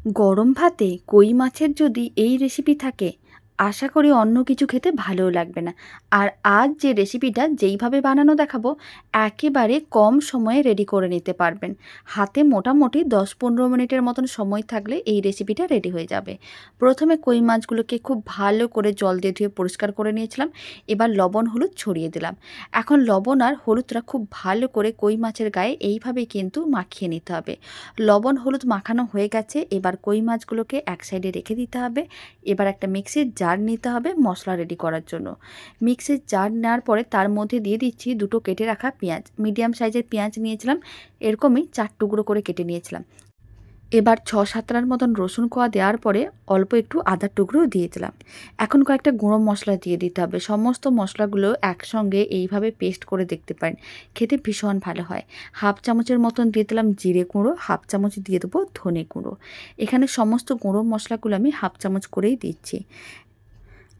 গরম ভাতে কই মাছের যদি এই রেসিপি থাকে, আশা করি অন্য কিছু খেতে ভালোও লাগবে না। আর আজ যে রেসিপিটা যেইভাবে বানানো দেখাবো, একেবারে কম সময়ে রেডি করে নিতে পারবেন। হাতে মোটামুটি 10-15 মিনিটের মতন সময় থাকলে এই রেসিপিটা রেডি হয়ে যাবে। প্রথমে কই মাছগুলোকে খুব ভালো করে জল দিয়ে ধুয়ে পরিষ্কার করে নিয়েছিলাম। এবার লবণ হলুদ ছড়িয়ে দিলাম। এখন লবণ আর হলুদটা খুব ভালো করে কই মাছের গায়ে এইভাবেই কিন্তু মাখিয়ে নিতে হবে। লবণ হলুদ মাখানো হয়ে গেছে, এবার কই মাছগুলোকে এক সাইডে রেখে দিতে হবে। এবার একটা মিক্সির জার নিতে হবে মশলা রেডি করার জন্য। মিক্সির জার নেওয়ার পরে তার মধ্যে দিয়ে দিচ্ছি দুটো কেটে রাখা পেঁয়াজ। মিডিয়াম সাইজের পেঁয়াজ নিয়েছিলাম, এরকমই 4 টুকরো করে কেটে নিয়েছিলাম। এবার 6-7টার মতন রসুন কোয়া দেওয়ার পরে অল্প একটু আদার টুকরোও দিয়ে দিলাম। এখন কয়েকটা গুঁড়ো মশলা দিয়ে দিতে হবে। সমস্ত মশলাগুলো একসঙ্গে এইভাবে পেস্ট করে দেখতে পারেন, খেতে ভীষণ ভালো হয়। হাফ চামচের মতন দিয়ে দিলাম জিরে গুঁড়ো, হাফ চামচ দিয়ে দেবো ধনে গুঁড়ো। এখানে সমস্ত গুঁড়ো মশলাগুলো আমি হাফ চামচ করেই দিচ্ছি।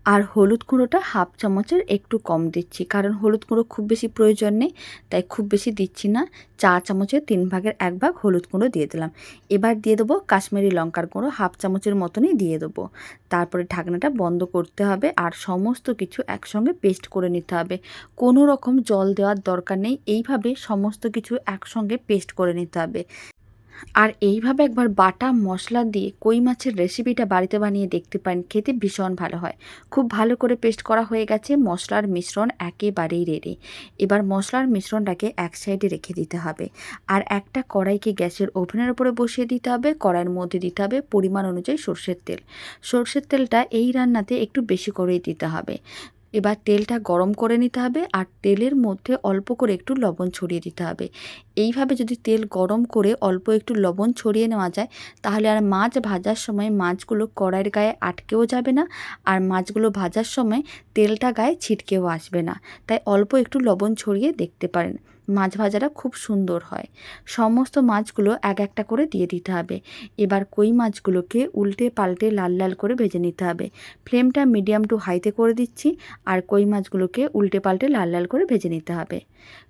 আর হলুদ গুঁড়োটা হাফ চামচের একটু কম দিচ্ছি, কারণ হলুদ গুঁড়ো খুব বেশি প্রয়োজন নেই, তাই খুব বেশি দিচ্ছি না। চা চামচের 3/1 হলুদ গুঁড়ো দিয়ে দিলাম। এবার দিয়ে দেবো কাশ্মীরি লঙ্কার গুঁড়ো, হাফ চামচের মতনই দিয়ে দেবো। তারপরে ঢাকনাটা বন্ধ করতে হবে আর সমস্ত কিছু একসঙ্গে পেস্ট করে নিতে হবে। কোনো রকম জল দেওয়ার দরকার নেই, এইভাবে সমস্ত কিছু একসঙ্গে পেস্ট করে নিতে হবে। আর এইভাবে একবার বাটা মশলা দিয়ে কই মাছের রেসিপিটা বাড়িতে বানিয়ে দেখতে পারেন, খেতে ভীষণ ভালো হয়। খুব ভালো করে পেস্ট করা হয়ে গেছে, মশলার মিশ্রণ একেবারেই রেডি। এবার মশলার মিশ্রণটাকে এক সাইডে রেখে দিতে হবে। আর একটা কড়াইকে গ্যাসের ওভেনের উপরে বসিয়ে দিতে হবে। কড়াইয়ের মধ্যে দিতে হবে পরিমাণ অনুযায়ী সর্ষের তেল। সর্ষের তেলটা এই রান্নাতে একটু বেশি করেই দিতে হবে। এবার তেলটা গরম করে নিতে হবে আর তেলের মধ্যে অল্প করে একটু লবণ ছড়িয়ে দিতে হবে। এইভাবে যদি তেল গরম করে অল্প একটু লবণ ছড়িয়ে নেওয়া যায়, তাহলে আর মাছ ভাজার সময় মাছগুলো কড়াইয়ের গায়ে আটকেও যাবে না, আর মাছগুলো ভাজার সময় তেলটা গায়ে ছিটকেও আসবে না। তাই অল্প একটু লবণ ছড়িয়ে দেখতে পারেন, মাছ ভাজাটা খুব সুন্দর হয়। সমস্ত মাছগুলো এক একটা করে দিয়ে দিতে হবে। এবার কই মাছগুলোকে উল্টে পাল্টে লাল লাল করে ভেজে নিতে হবে। ফ্লেমটা মিডিয়াম টু হাইতে করে দিচ্ছি। আর কই মাছগুলোকে উল্টে পাল্টে লাল লাল করে ভেজে নিতে হবে।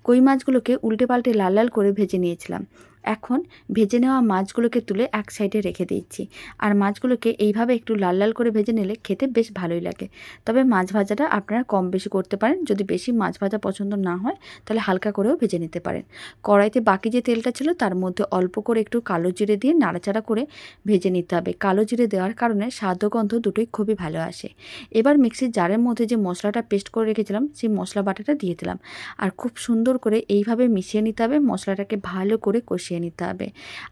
কই মাছগুলোকে উল্টে পাল্টে লাল লাল করে ভেজে নিয়েছিলাম। এখন ভেজে নেওয়া মাছগুলোকে তুলে এক সাইডে রেখে দিচ্ছি। আর মাছগুলোকে এইভাবে একটু লাল লাল করে ভেজে নিলে খেতে বেশ ভালোই লাগে। তবে মাছ ভাজাটা আপনারা কম বেশি করতে পারেন, যদি বেশি মাছ ভাজা পছন্দ না হয় তাহলে হালকা করেও ভেজে নিতে পারেন। কড়াইতে বাকি যে তেলটা ছিল তার মধ্যে অল্প করে একটু কালো জিরে দিয়ে নাড়াচাড়া করে ভেজে নিতে হবে। কালো জিরে দেওয়ার কারণে স্বাদ ও গন্ধ দুটোই খুবই ভালো আসে। এবার মিক্সির জারের মধ্যে যে মশলাটা পেস্ট করে রেখেছিলাম সেই মশলা বাটাটা দিয়ে দিলাম। আর খুব সুন্দর করে এইভাবে মিশিয়ে নিতে হবে, মশলাটাকে ভালো করে কষিয়ে নিতে হবে।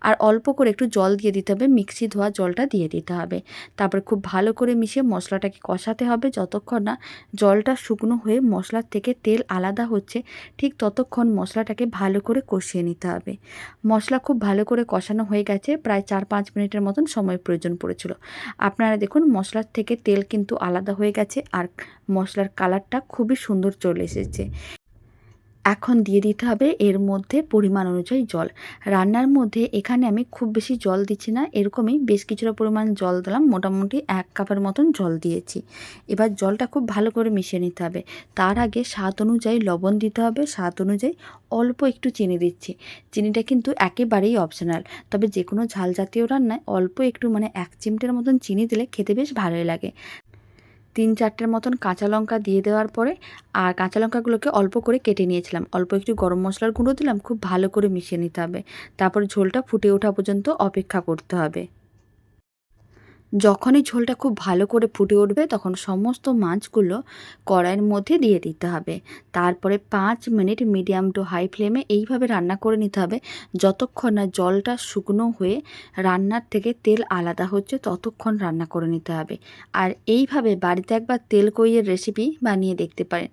আর অল্প করে একটু জল দিয়ে দিতে হবে, মিক্সি ধোয়া জলটা দিয়ে দিতে হবে। তারপরে খুব ভালো করে মিশিয়ে মশলাটাকে কষাতে হবে যতক্ষণ না জলটা শুকনো হয়ে মশলার থেকে তেল আলাদা হচ্ছে, ঠিক ততক্ষণ মশলাটাকে ভালো করে কষিয়ে নিতে হবে। মশলা খুব ভালো করে কষানো হয়ে গেছে, প্রায় 4-5 মিনিটের মতন সময় প্রয়োজন পড়েছিল। আপনারা দেখুন মশলার থেকে তেল কিন্তু আলাদা হয়ে গেছে আর মশলার কালারটা খুবই সুন্দর চলে এসেছে। এখন দিয়ে দিতে হবে এর মধ্যে পরিমাণ অনুযায়ী জল। রান্নার মধ্যে এখানে আমি খুব বেশি জল দিচ্ছি না, এরকমই বেশ কিছুটা পরিমাণ জল দিলাম, মোটামুটি 1 কাপের মতন জল দিয়েছি। এবার জলটা খুব ভালো করে মিশিয়ে নিতে হবে। তার আগে স্বাদ অনুযায়ী লবণ দিতে হবে, স্বাদ অনুযায়ী অল্প একটু চিনি দিচ্ছি। চিনিটা কিন্তু একেবারেই অপশনাল, তবে যে কোনো ঝাল জাতীয় রান্নায় অল্প একটু মানে 1 চিমটের মতন চিনি দিলে খেতে বেশ ভালোই লাগে। 3-4টের মতন কাঁচা লঙ্কা দিয়ে দেওয়ার পরে, আর কাঁচা লঙ্কাগুলোকে অল্প করে কেটে নিয়েছিলাম, অল্প একটু গরম মশলার গুঁড়ো দিলাম, খুব ভালো করে মিশিয়ে নিতে হবে। তারপরে ঝোলটা ফুটে ওঠা পর্যন্ত অপেক্ষা করতে হবে। যখনই ঝোলটা খুব ভালো করে ফুটে উঠবে তখন সমস্ত মাছগুলো কড়াইয়ের মধ্যে দিয়ে দিতে হবে। তারপরে 5 মিনিট মিডিয়াম টু হাই ফ্লেমে এইভাবে রান্না করে নিতে হবে, যতক্ষণ না জলটা শুকনো হয়ে রান্নার থেকে তেল আলাদা হচ্ছে ততক্ষণ রান্না করে নিতে হবে। আর এইভাবে বাড়িতে একবার তেল কইয়ের রেসিপি বানিয়ে দেখতে পারেন।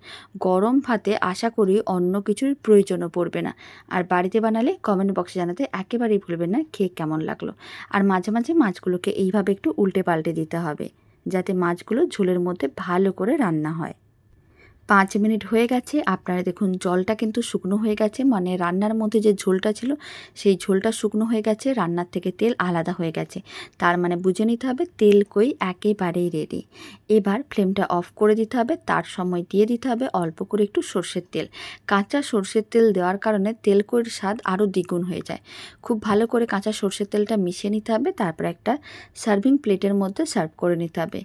গরম ভাতে আশা করি অন্য কিছুর প্রয়োজনও পড়বে না। আর বাড়িতে বানালে কমেন্ট বক্সে জানাতে একেবারেই ভুলবেন না খেয়ে কেমন লাগলো। আর মাঝে মাঝে মাছগুলোকে এইভাবে একটু উল্টে পাল্টে দিতে হবে, যাতে মাছগুলো ঝোলের মধ্যে ভালো করে রান্না হয়। 5 মিনিট হয়ে গেছে। আপনারা দেখুন জলটা কিন্তু শুকনো হয়ে গেছে, মানে রান্নার মধ্যে যে ঝোলটা ছিল সেই ঝোলটা শুকনো হয়ে গেছে, রান্নার থেকে তেল আলাদা হয়ে গেছে। তার মানে বুঝে নিতে হবে তেল কই একেবারেই রেডি। এবার ফ্লেমটা অফ করে দিতে হবে, তার সময় দিয়ে দিতে হবে অল্প করে একটু সর্ষের তেল। কাঁচা সর্ষের তেল দেওয়ার কারণে তেল কইয়ের স্বাদ আরও দ্বিগুণ হয়ে যায়। খুব ভালো করে কাঁচা সর্ষের তেলটা মিশিয়ে নিতে হবে, তারপর একটা সার্ভিং প্লেটের মধ্যে সার্ভ করে নিতে হবে।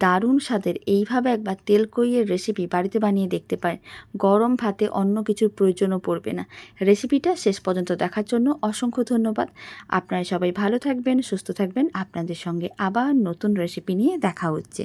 দারুণ স্বাদের এইভাবে একবার তেল কইয়ের রেসিপি বাড়িতে বানিয়ে দেখতে পারেন। গরম ভাতে অন্য কিছুর প্রয়োজনও পড়বে না। রেসিপিটা শেষ পর্যন্ত দেখার জন্য অসংখ্য ধন্যবাদ। আপনারা সবাই ভালো থাকবেন, সুস্থ থাকবেন। আপনাদের সঙ্গে আবার নতুন রেসিপি নিয়ে দেখা হচ্ছে।